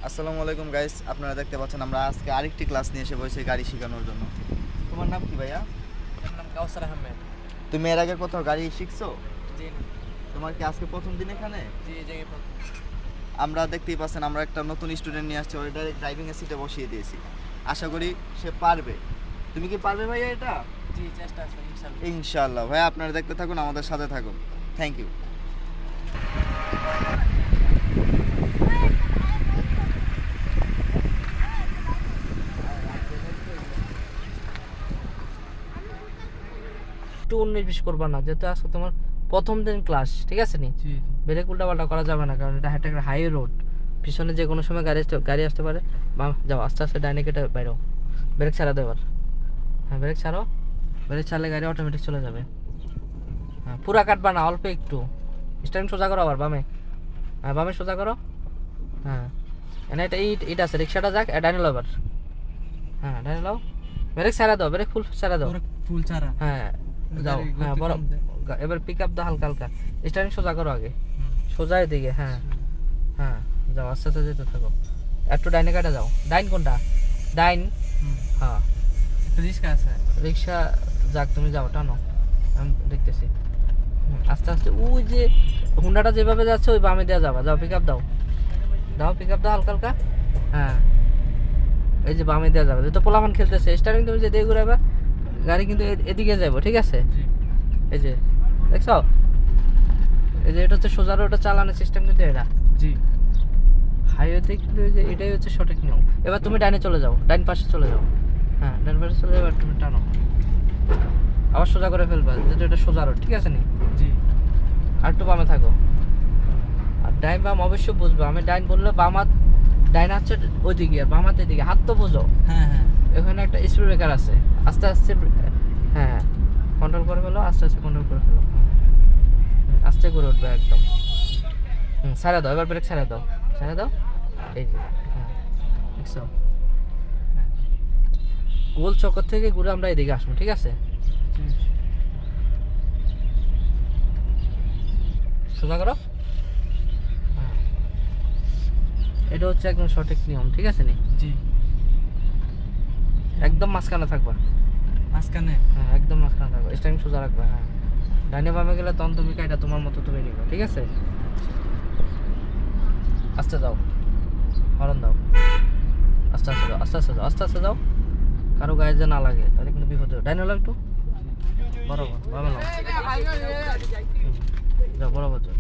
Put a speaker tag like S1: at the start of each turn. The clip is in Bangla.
S1: আসসালামু আলাইকুম গাইস, আপনারা দেখতে পাচ্ছেন আমরা আজকে আরেকটি ক্লাস নিয়ে এসে বসেছি গাড়ি শেখানোর জন্য। তোমার নাম কি ভাইয়া?
S2: আমার নাম কাউসার আহমেদ।
S1: তুমি এর আগে কোথাও গাড়ি শিখছো?
S2: জি
S1: তোমার কি আজকে প্রথম দিন এখানে?
S2: জি জায়গায় প্রথম।
S1: আমরা দেখতেই পাচ্ছেন আমরা একটা নতুন স্টুডেন্ট নিয়ে আসছি, ওই ডাইরেক্ট ড্রাইভিং এর সিটে বসিয়ে দিয়েছি। আশা করি সে পারবে। তুমি কি পারবে ভাইয়া এটা?
S2: জি চেষ্টা আছে ইনশাআল্লাহ।
S1: ইনশাআল্লাহ ভাইয়া, আপনারা দেখতে থাকুন, আমাদের সাথে থাকুন। Thank you.
S2: একটু 19-20 করবা না, যেহেতু আজকে তোমার প্রথম দিন ক্লাস, ঠিক আছে নি?
S3: জি
S2: ব্রেক উল্টাপাল্টা করা যাবে না, কারণ এটা একটা হাইওয়ে রোড। পিছনে যে কোনো সময় গাড়ি আসতে পারে। যাও আস্তে আস্তে ডাইনে কেটে বাইরো। ব্রেক ছাড়া দাও এবার। হ্যাঁ ব্রেক ছাড়ো। ব্রেক ছাড়লে গাড়ি অটোমেটিক চলে যাবে। হ্যাঁ পুরা কাটবা না, অল্প একটু। স্টার্টিং সোজা করো আবার বামে। হ্যাঁ বামে সোজা করো। হ্যাঁ এনে এটা ইট আছে, রিক্সাটা যাক, ডাইনে লো এবার। হ্যাঁ ডাইনে লো। ব্রেক ছাড়া দাও, ব্রেক ফুল ছাড়া দাও।
S3: ফুল চারা
S2: হ্যাঁ যাও। হ্যাঁ বড় এবার পিক আপ দাও হালকা হালকা। স্টার্টিং সোজা করো আগে, সোজা এদিকে। হ্যাঁ হ্যাঁ যাও আস্তে আস্তে যেতে থাকো। একটু ডাইনে কাটা যাও। ডাইন কোনটা? ডাইন। হ্যাঁ
S3: রিস্কা আছে।
S2: রিক্সা যাক, তুমি যাও, টানো, আমি দেখতেছি। আস্তে আস্তে ওই যে হুন্ডাটা যেভাবে যাচ্ছে ওই বামে দেওয়া যাবা। যাও পিক আপ দাও, দাও পিক আপ দাও হালকা হালকা। হ্যাঁ এই যে বামে দেওয়া যাবে, যেহেতু পোলাপান খেলতেছে। স্টার্টিং তুমি যেদিকে ঘুরাবা গাড়ি কিন্তু এদিকে যাবো, ঠিক আছে? এই যে দেখছো, এই যে এটা হচ্ছে সোজা রোডে চালানোর সিস্টেম, কিন্তু এটা
S3: জি
S2: হাইওয়েতে কিন্তু এই যে এটাই হচ্ছে সঠিক নিয়ম। এবার তুমি ডাইনে চলে যাও, ডাইন পাশে চলে যাও। হ্যাঁ ডাইন পাশে চলে যাও, এবার তুমি টানো, আবার সোজা করে ফেলবা, যেহেতু এটা সোজা রোড, ঠিক আছে নি?
S3: জি
S2: আর একটু বামে থাকো। আর ডাইন বাম অবশ্যই বুঝবো, আমি ডাইন বললে বাম হাত, ডাইন হচ্ছে ওইদিকে আর বাম হাত এদিকে, হাত তো বুঝো।
S3: হ্যাঁ হ্যাঁ
S2: এখানে একটা স্পিড ব্রেকার আছে, আস্তে আস্তে। হ্যাঁ কন্ট্রোল করে ফেলো, আস্তে আস্তে কন্ট্রোল করে ফেলো। আস্তে করে উঠবে একদম। ছাড়া দাও, এবার ব্রেক ছাড়া দাও, ছাড়া দাও। এই যে দেখছো, গোল চক্কর থেকে ঘুরে আমরা এদিকে আসবো, ঠিক আছে? সোজা করো। এটা হচ্ছে একদম সঠিক নিয়ম, ঠিক আছে নি?
S3: জি
S2: একদম মাঝখানে থাকবা।
S3: মাঝখানে
S2: হ্যাঁ একদম মাঝখানে থাকবা, স্টার্টিং সোজা রাখবা। হ্যাঁ ডাইনে বামে গেলে তখন তুমি কাইটা তোমার মতো তুমি নিবা, ঠিক আছে? আস্তে যাও, হরন দাও, আস্তে আস্তে যাও, আস্তে আস্তে যাও, আস্তে আস্তে যাও, কারো গায়ে যে না লাগে, তাহলে কিন্তু বিপদ হবে। ডাইনে লাও একটু, বরাবর বামে লাও। যাও বরাবর যাও।